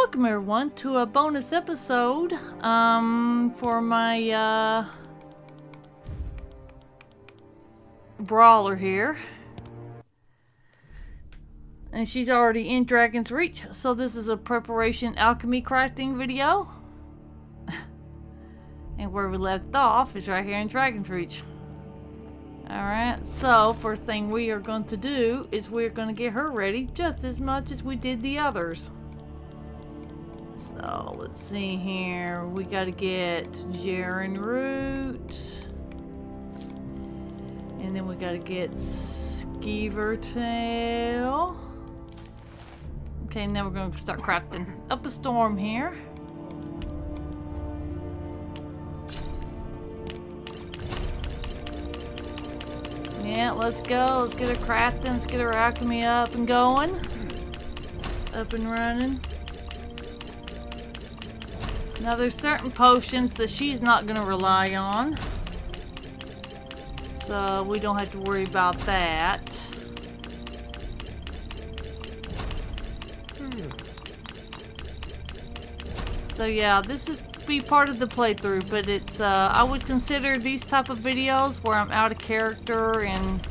Welcome everyone to a bonus episode for my Brawler here. And she's already in Dragon's Reach, so this is a preparation alchemy crafting video. And where we left off is right here in Dragon's Reach. Alright, so first thing we are going to do is we're going to get her ready just as much as we did the others. So let's see here. We got to get Jaren Root. And then we got to get Skeever Tail. Okay, now we're going to start crafting up a storm here. Yeah, let's go. Let's get her crafting. Let's get her alchemy up and going. Up and running. Now there's certain potions that she's not going to rely on. So we don't have to worry about that. So yeah, this is be part of the playthrough, but it's I would consider these type of videos where I'm out of character and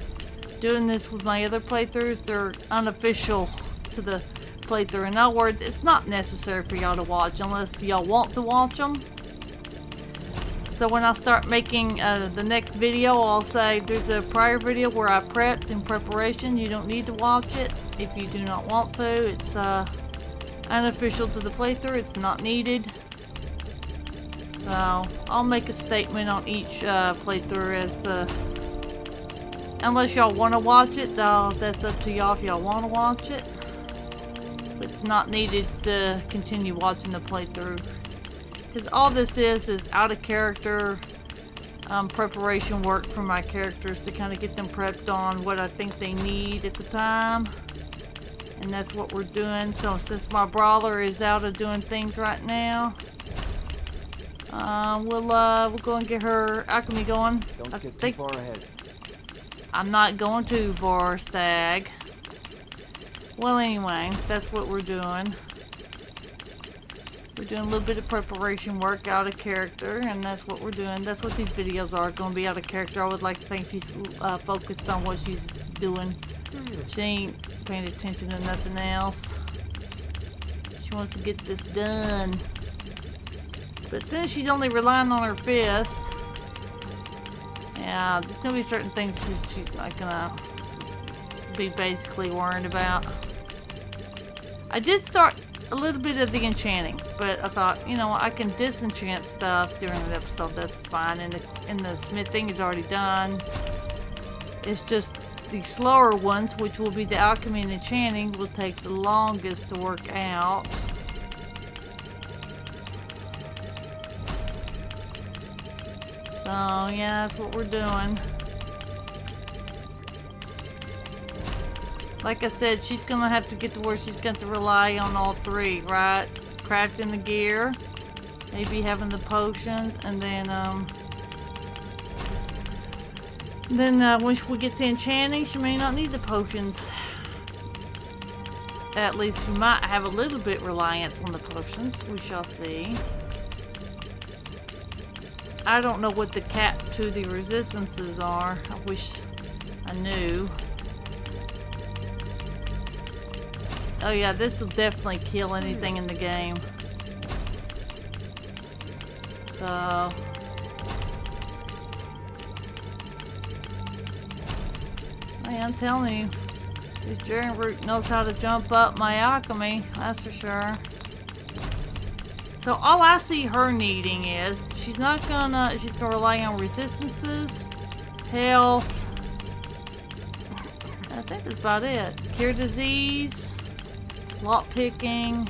doing this with my other playthroughs, they're unofficial to the playthrough. In other words, it's not necessary for y'all to watch unless y'all want to watch them. So when I start making the next video, I'll say there's a prior video where I prepped in preparation. You don't need to watch it if you do not want to. It's unofficial to the playthrough. It's not needed. So I'll make a statement on each playthrough as to, unless y'all want to watch it, though that's up to y'all if y'all want to watch it. But it's not needed to continue watching the playthrough. Because all this is out of character preparation work for my characters to kind of get them prepped on what I think they need at the time. And that's what we're doing. So since my Brawler is out of doing things right now, we'll go and get her alchemy going. Don't get too far ahead. I'm not going too far, Stag. Well, anyway, that's what we're doing. We're doing a little bit of preparation work out of character, and that's what we're doing. That's what these videos are, going to be out of character. I would like to think she's focused on what she's doing. She ain't paying attention to nothing else. She wants to get this done. But since she's only relying on her fist, yeah, there's going to be certain things she's not going to be basically worried about. I did start a little bit of the enchanting, but I thought, you know, I can disenchant stuff during the episode. That's fine, and the smithing is already done. It's just the slower ones, which will be the alchemy and enchanting, will take the longest to work out. So yeah, that's what we're doing. Like I said, she's gonna have to get to where she's going to rely on all three, right? Crafting the gear, maybe having the potions, and then once we get to enchanting, she may not need the potions. At least she might have a little bit reliance on the potions. We shall see. I don't know what the cap to the resistances are. I wish I knew. Oh yeah, this will definitely kill anything in the game. So hey, I'm telling you, this Jaren Root knows how to jump up my alchemy, that's for sure. So all I see her needing is she's gonna rely on resistances, health. I think that's about it. Cure disease, lock picking,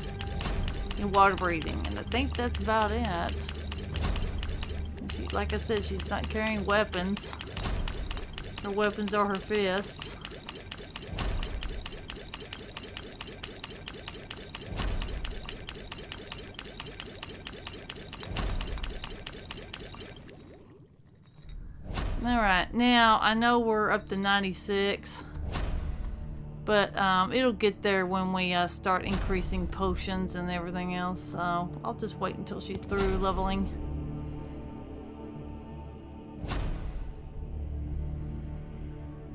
and water breathing, and I think that's about it. She, like I said, she's not carrying weapons. Her weapons are her fists. Alright, now I know we're up to 96. But it'll get there when we start increasing potions and everything else. So I'll just wait until she's through leveling.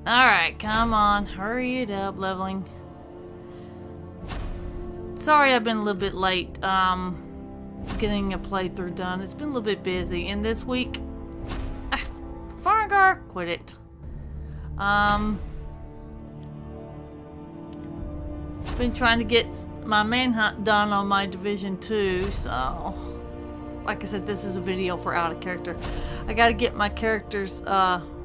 Alright, come on. Hurry it up, leveling. Sorry I've been a little bit late getting a playthrough done. It's been a little bit busy. And this week... Fargar, quit it. Been trying to get my manhunt done on my Division 2, so... Like I said, this is a video for out of character. I gotta get my characters'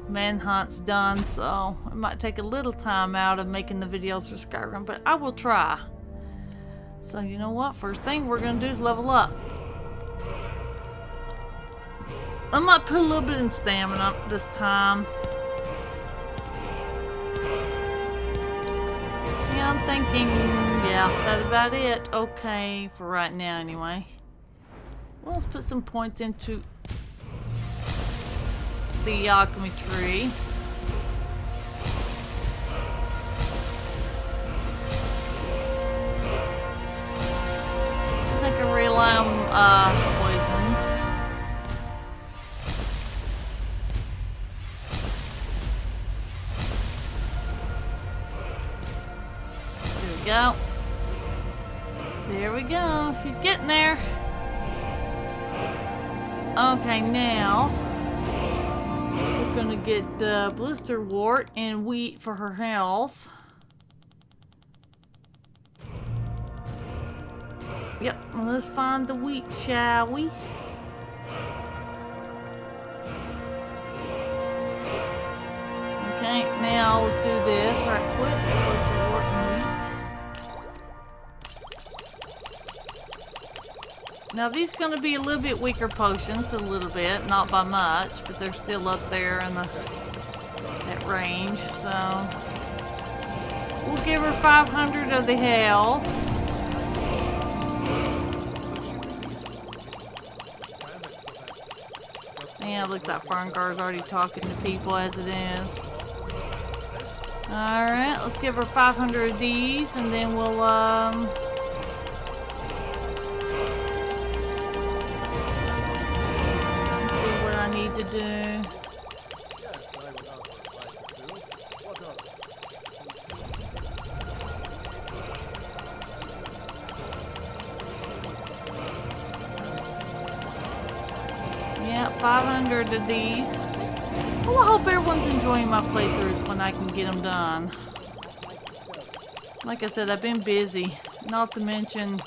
manhunts done, so it might take a little time out of making the videos for Skyrim, but I will try. So you know what? First thing we're gonna do is level up. I might put a little bit in stamina this time. Yeah, I'm thinking, yeah, that's about it. Okay, for right now anyway. Well, let's put some points into the Alchemy tree. Just I can rely on poisons. There we go. There we go. She's getting there. Okay, now we're gonna get blister wart and wheat for her health. Yep, well, let's find the wheat, shall we? Okay, now let's do this right quick. Blister wart and wheat. Now these are going to be a little bit weaker potions, a little bit, not by much, but they're still up there in that range. So we'll give her 500 of the health. Yeah, it looks like Farngar's already talking to people as it is. Alright, let's give her 500 of these, and then we'll, see what I need to do. Yeah, 500 of these. Well, I hope everyone's enjoying my playthroughs when I can get them done. Like I said, I've been busy. Not to mention,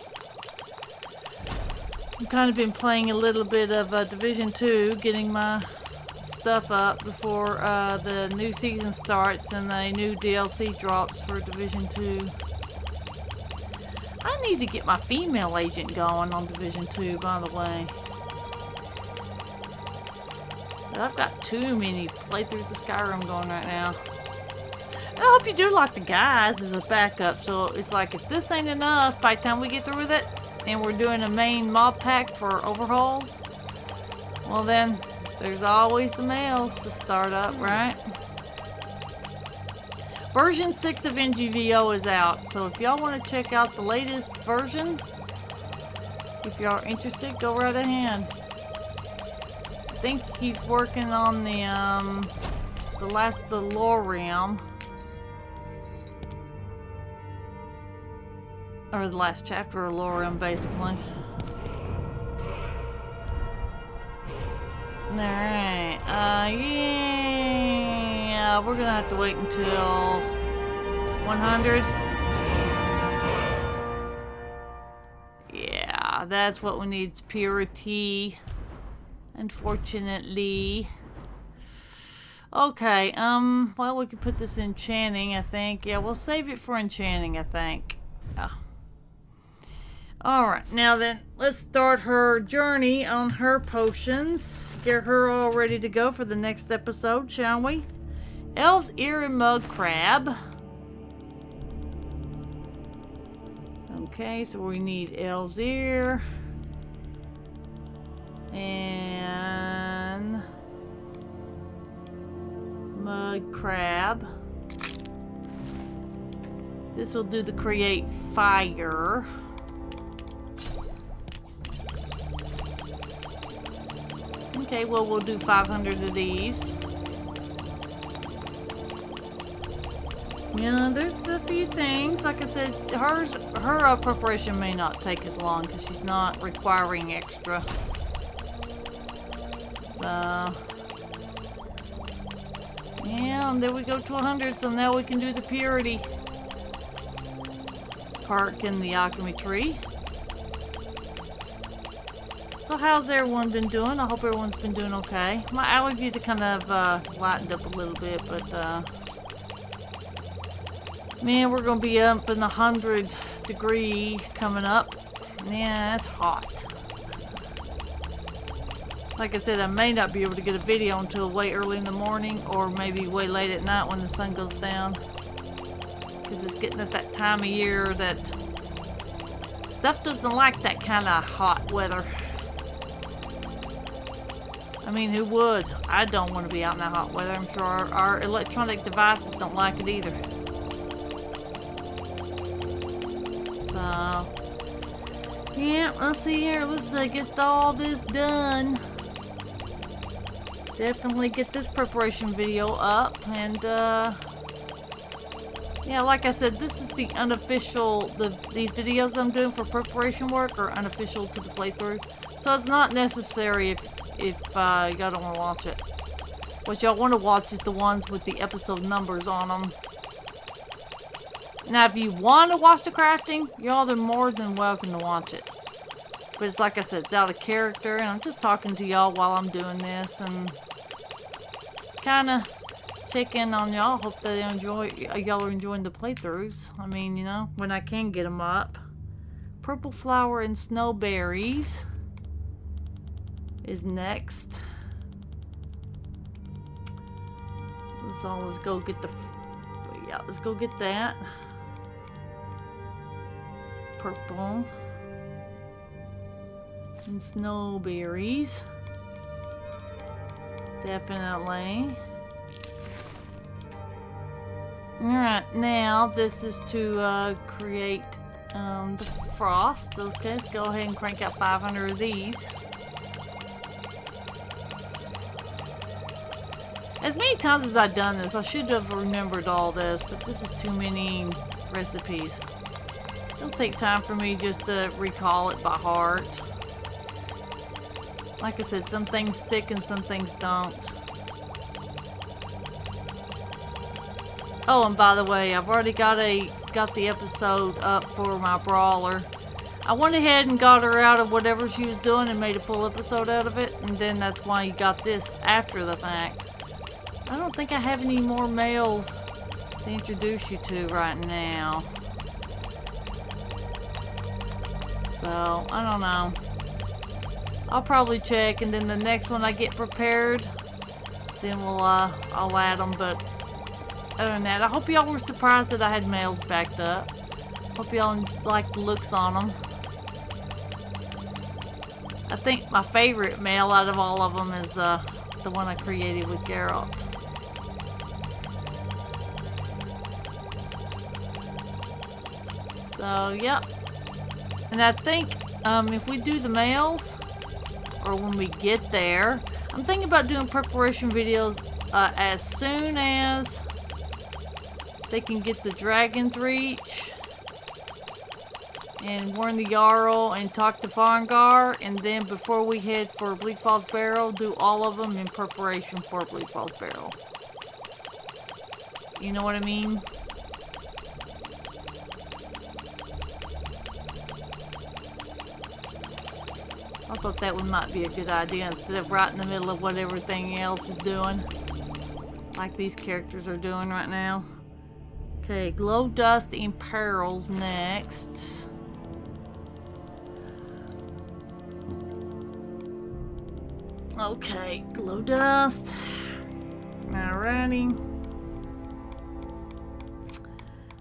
I've kind of been playing a little bit of Division 2, getting my stuff up before the new season starts and the new DLC drops for Division 2. I need to get my female agent going on Division 2, by the way. I've got too many playthroughs of Skyrim going right now. And I hope you do like the guys as a backup. So it's like, if this ain't enough, by the time we get through with it, and we're doing a main mod pack for overhauls, well then, there's always the males to start up, right? Version 6 of NGVO is out. So if y'all want to check out the latest version, if y'all are interested, go right ahead. I think he's working on the last of the lore realm, or the last chapter of lore realm, basically. Alright, yeah, we're gonna have to wait until 100. Yeah, that's what we need, purity. Unfortunately. Okay, well, we could put this in enchanting, I think. Yeah, we'll save it for enchanting, I think. Yeah. Alright, now then, let's start her journey on her potions. Get her all ready to go for the next episode, shall we? Elves Ear and Mud Crab. Okay, so we need Elves Ear. And mud crab. This will do the create fire. Okay, well, we'll do 500 of these. Yeah, there's a few things. Like I said, her preparation may not take as long because she's not requiring extra. So, yeah, and there we go to 100. So now we can do the purity perk in the Alchemy tree. So how's everyone been doing? I hope everyone's been doing okay. My allergies are kind of lightened up a little bit, but man, we're gonna be up in the 100-degree coming up. Man, that's hot. Like I said, I may not be able to get a video until way early in the morning, or maybe way late at night when the sun goes down. Because it's getting at that time of year that stuff doesn't like that kind of hot weather. I mean, who would? I don't want to be out in that hot weather. I'm sure our electronic devices don't like it either. So, yeah, let's see here. Let's get all this done. Definitely get this preparation video up. And, yeah, like I said, this is the unofficial, these videos I'm doing for preparation work are unofficial to the playthrough. So it's not necessary if y'all don't want to watch it. What y'all want to watch is the ones with the episode numbers on them. Now, if you want to watch the crafting, y'all are more than welcome to watch it. But it's like I said, it's out of character, and I'm just talking to y'all while I'm doing this, and kind of check in on y'all. Hope that y'all are enjoying the playthroughs. I mean, you know, when I can get them up. Purple flower and snowberries is next. So let's go get the, yeah, let's go get that. Purple and snowberries. Definitely. Alright, now this is to create the frost. Okay, let's go ahead and crank out 500 of these. As many times as I've done this, I should have remembered all this, but this is too many recipes. It'll take time for me just to recall it by heart. Like I said, some things stick and some things don't. Oh, and by the way, I've already got the episode up for my Brawler. I went ahead and got her out of whatever she was doing and made a full episode out of it, and then that's why you got this after the fact. I don't think I have any more males to introduce you to right now. So, I don't know. I'll probably check, and then the next one I get prepared, then I'll add them. But other than that, I hope y'all were surprised that I had males backed up. Hope y'all like the looks on them. I think my favorite male out of all of them is the one I created with Geralt. So, yep. And I think if we do the males, or when we get there, I'm thinking about doing preparation videos as soon as they can get the Dragon's Reach and warn the Jarl and talk to Farngar, and then before we head for Bleak Falls Barrow, do all of them in preparation for Bleak Falls Barrow. You know what I mean? I thought that one might be a good idea instead of right in the middle of what everything else is doing. Like these characters are doing right now. Okay, Glow Dust and Pearls next. Okay, Glow Dust. Alrighty.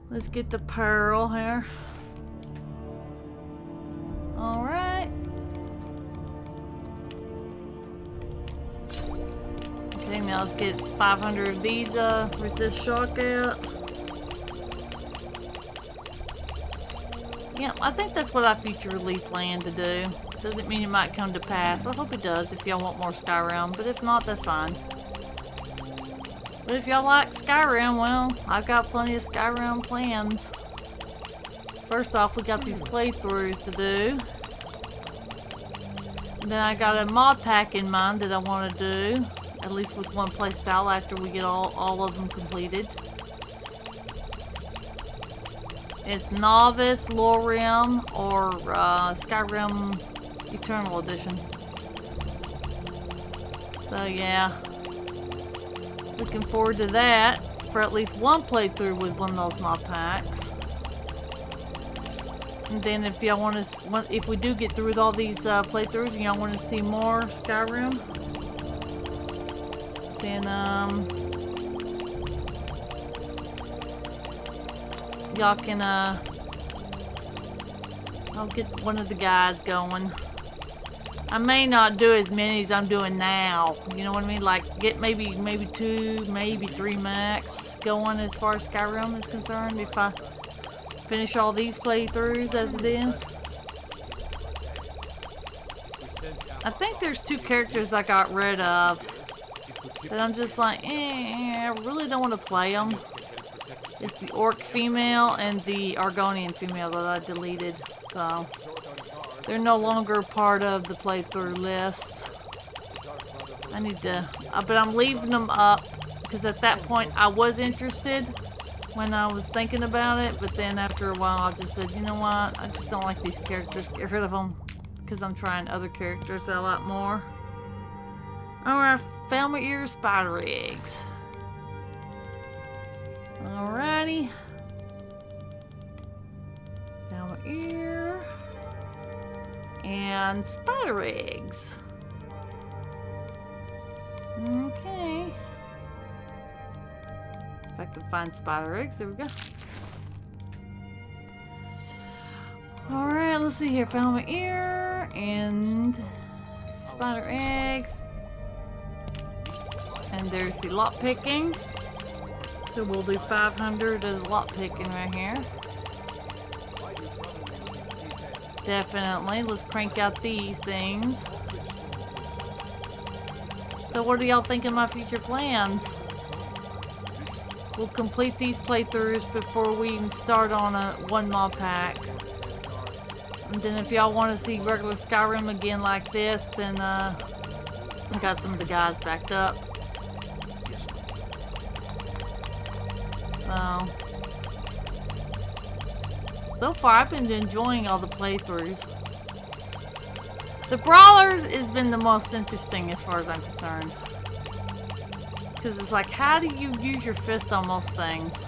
Let's get the Pearl here. Alright. Okay, now let's get 500 of these resist shock out. Yeah, I think that's what I futurely plan to do. Doesn't mean it might come to pass. I hope it does if y'all want more Skyrim, but if not, that's fine. But if y'all like Skyrim, well, I've got plenty of Skyrim plans. First off, we got these playthroughs to do. And then I got a mod pack in mind that I want to do, at least with one playstyle after we get all of them completed. It's Novice, Lorem, or Skyrim Eternal Edition. So yeah, looking forward to that for at least one playthrough with one of those mod packs. And then if y'all want to, if we do get through with all these playthroughs and y'all want to see more Skyrim, then y'all can I'll get one of the guys going. I may not do as many as I'm doing now. You know what I mean? Like get maybe 2, maybe 3 max going as far as Skyrim is concerned. If I finish all these playthroughs as it is. I think there's 2 characters I got rid of that I'm just like, I really don't want to play them. It's the Orc female and the Argonian female that I deleted. So they're no longer part of the playthrough lists. I need to, but I'm leaving them up because at that point I was interested when I was thinking about it, but then after a while I just said, you know what, I just don't like these characters, get rid of them, because I'm trying other characters a lot more. Alright, found my ear spider eggs. Alrighty. Found my ear. And spider eggs. Okay. If I can find spider eggs, there we go. Alright, let's see here. Found my ear and spider eggs. And there's the lot picking. So we'll do 500 as lot picking right here. Definitely. Let's crank out these things. So what do y'all think of my future plans? We'll complete these playthroughs before we even start on one mod pack. And then if y'all want to see regular Skyrim again like this, then I got some of the guys backed up. So far I've been enjoying all the playthroughs. The Brawlers has been the most interesting as far as I'm concerned. Because it's like, how do you use your fist on most things?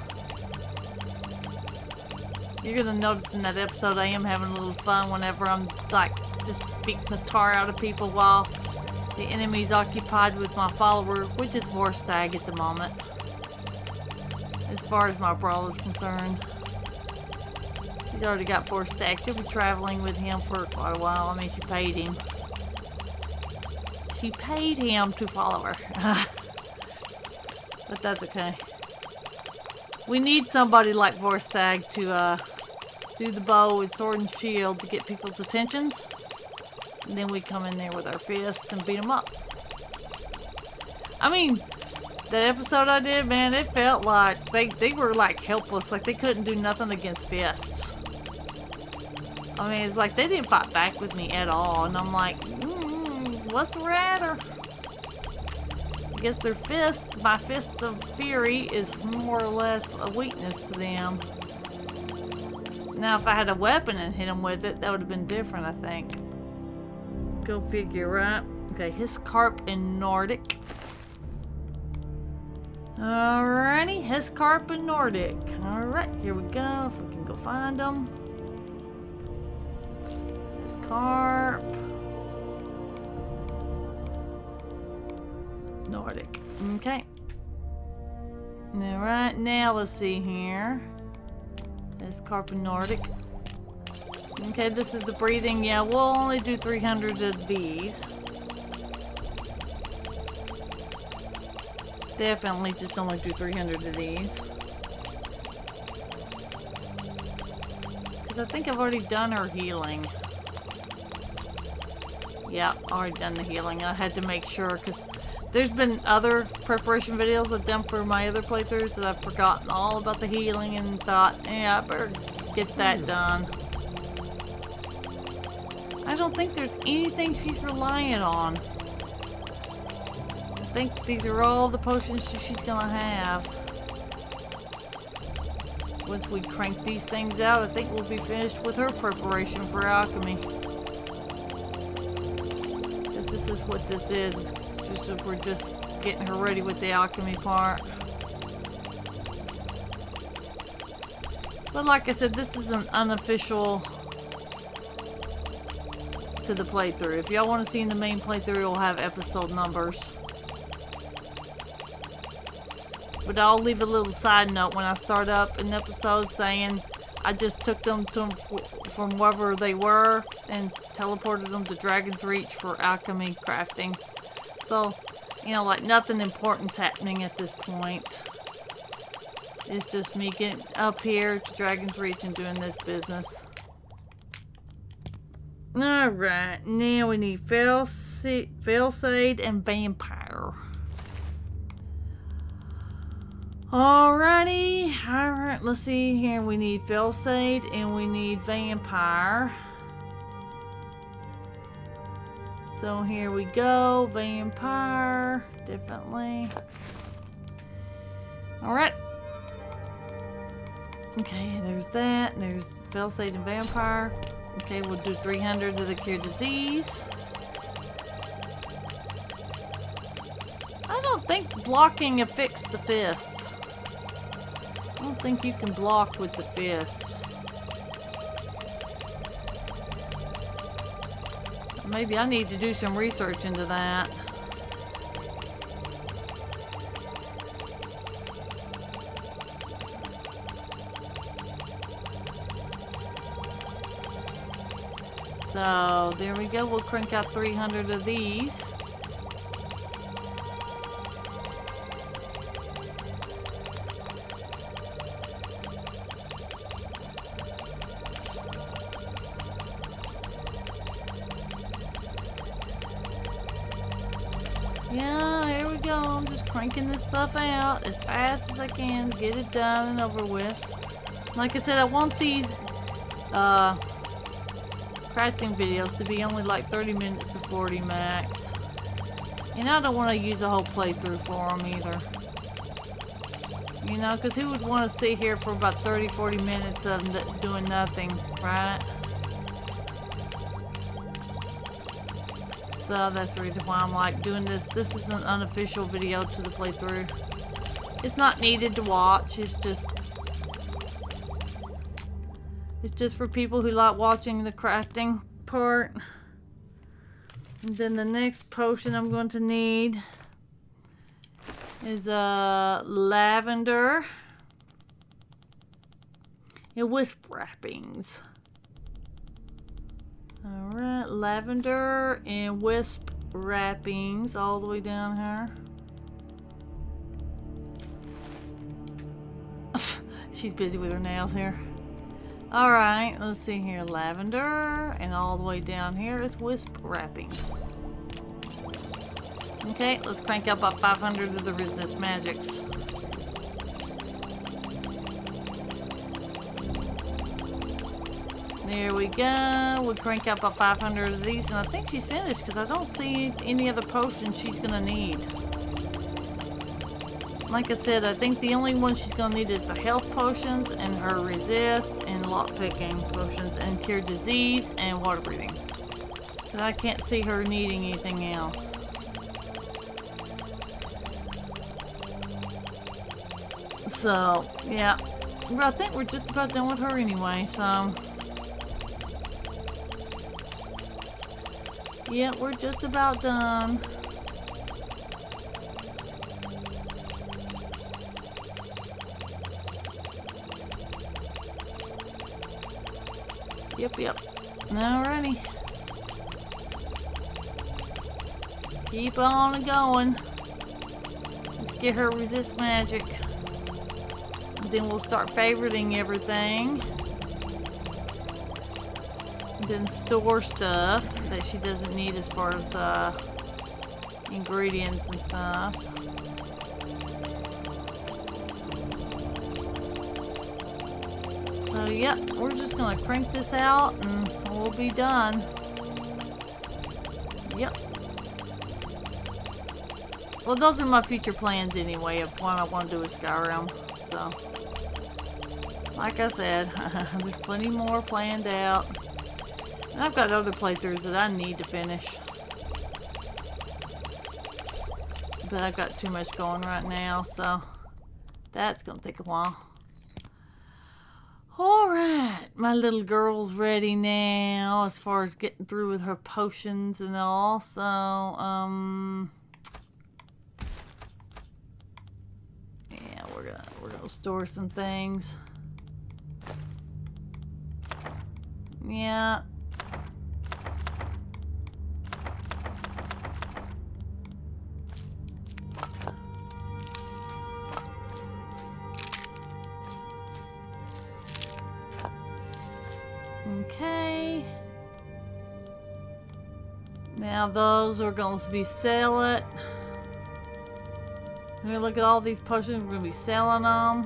You're gonna notice in that episode I am having a little fun whenever I'm like just beating the tar out of people while the enemy's occupied with my follower, which is Vorstag at the moment. As far as my Brawler is concerned. She's already got 4 stacks. She'll be traveling with him for quite a while. I mean, she paid him. She paid him to follow her. But that's okay. We need somebody like Vorstag to do the bow with sword and shield to get people's attentions. And then we come in there with our fists and beat them up. I mean, that episode I did, man, it felt like they were like helpless. Like they couldn't do nothing against fists. I mean, it's like they didn't fight back with me at all. And I'm like, what's the matter? I guess their fist, my fist of fury, is more or less a weakness to them. Now, if I had a weapon and hit them with it, that would have been different, I think. Go figure, right? Okay, Hiscarp and Nordic. Alrighty, Hiscarp and Nordic. Alright, here we go. If we can go find them. Hiscarp. Nordic. Okay. Alright, now let's see here. Hiscarp and Nordic. Okay, this is the breathing. Yeah, we'll only do 300 of these. Definitely just only do 300 of these. Because I think I've already done her healing. Yeah, already done the healing. I had to make sure because there's been other preparation videos I've done for my other playthroughs that I've forgotten all about the healing and thought, yeah, I better get that done. I don't think there's anything she's reliant on. I think these are all the potions she's gonna have. Once we crank these things out, I think we'll be finished with her preparation for alchemy. This is what this is. We're just getting her ready with the alchemy part. But like I said, this is an unofficial to the playthrough. If y'all want to see in the main playthrough, it'll have episode numbers. But I'll leave a little side note when I start up an episode saying I just took them from wherever they were and teleported them to Dragon's Reach for alchemy crafting. So, you know, like nothing important's happening at this point. It's just me getting up here to Dragon's Reach and doing this business. Alright, now we need Failsade and Vampire. Alrighty, alright, let's see here. We need Failsade and we need Vampire. So here we go, Vampire, definitely. Alright. Okay, there's that. There's Failsade and Vampire. Okay, we'll do 300 of the Cure Disease. I don't think blocking affects the fists. I don't think you can block with the fists. Maybe I need to do some research into that. So there we go. We'll crank out 300 of these. Yeah, here we go. I'm just cranking this stuff out as fast as I can to get it done and over with. Like I said, I want these crafting videos to be only like 30 minutes to 40 max. And I don't want to use a whole playthrough for them either. You know, because who would want to sit here for about 30-40 minutes of doing nothing, right? So that's the reason why I'm like doing this. This is an unofficial video to the playthrough. It's not needed to watch. It's just for people who like watching the crafting part. And then the next potion I'm going to need is lavender and wisp wrappings. Alright, lavender and wisp wrappings all the way down here. She's busy with her nails here. Alright, let's see here. Lavender, and all the way down here is wisp wrappings. Okay, let's crank up about 500 of the resist magics. There we go. We'll crank up about 500 of these, and I think she's finished because I don't see any other potions she's gonna need. Like I said, I think the only one she's gonna need is the health potions and her resist and lockpicking potions and cure disease and water breathing. But I can't see her needing anything else. So, yeah. But I think we're just about done with her anyway, so. Yeah, we're just about done. Yep. Alrighty. Keep on going. Let's get her resist magic. And then we'll start favoriting everything. then store stuff that she doesn't need as far as ingredients and stuff. So yep, we're just gonna crank this out and we'll be done. Yep. Well, those are my future plans anyway of what I want to do with Skyrim. So, like I said, there's plenty more planned out. And I've got other playthroughs that I need to finish. But I've got too much going right now, so that's gonna take a while. Alright, my little girl's ready now as far as getting through with her potions and all, so, yeah, we're gonna store some things. Yeah. Okay. Now those are going to be selling. We're going to look at all these potions. We're going to be selling them.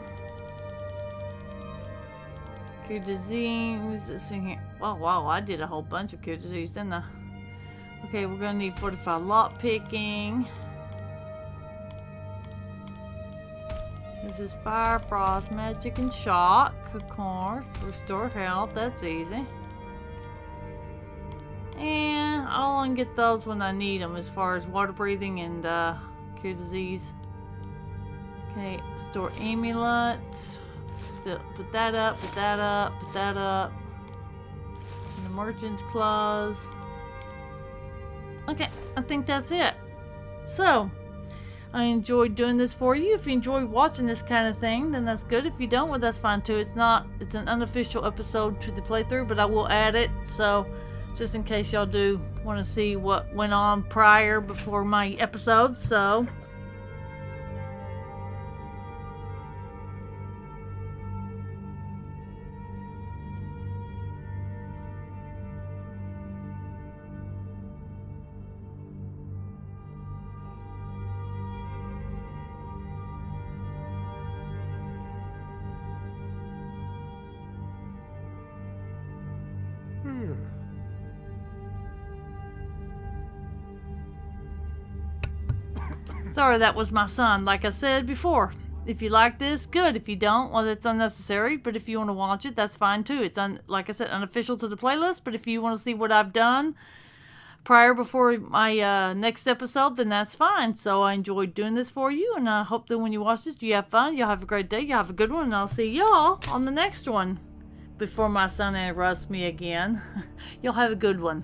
Cure disease. This in here. Oh wow, I did a whole bunch of cure disease, didn't I? Okay, we're going to need 45 lot picking. There's this fire, frost, magic, and shock, of course. Restore health, that's easy. And I'll only get those when I need them as far as water breathing and cure disease. Okay, store amulet. Still put that up, put that up, put that up. And the merchant's clause. Okay, I think that's it. So, I enjoyed doing this for you. If you enjoy watching this kind of thing, then that's good. If you don't, well, that's fine too. It's an unofficial episode to the playthrough, but I will add it. So, just in case y'all do want to see what went on before my episode. So, sorry, that was my son. Like I said before, if you like this, good. If you don't, well, it's unnecessary. But if you want to watch it, that's fine too. It's like I said, unofficial to the playlist. But if you want to see what I've done before my next episode, then that's fine. So I enjoyed doing this for you, and I hope that when you watch this, you have fun. Y'all have a great day. Y'all have a good one, and I'll see y'all on the next one before my son interrupts me again. Y'all have a good one.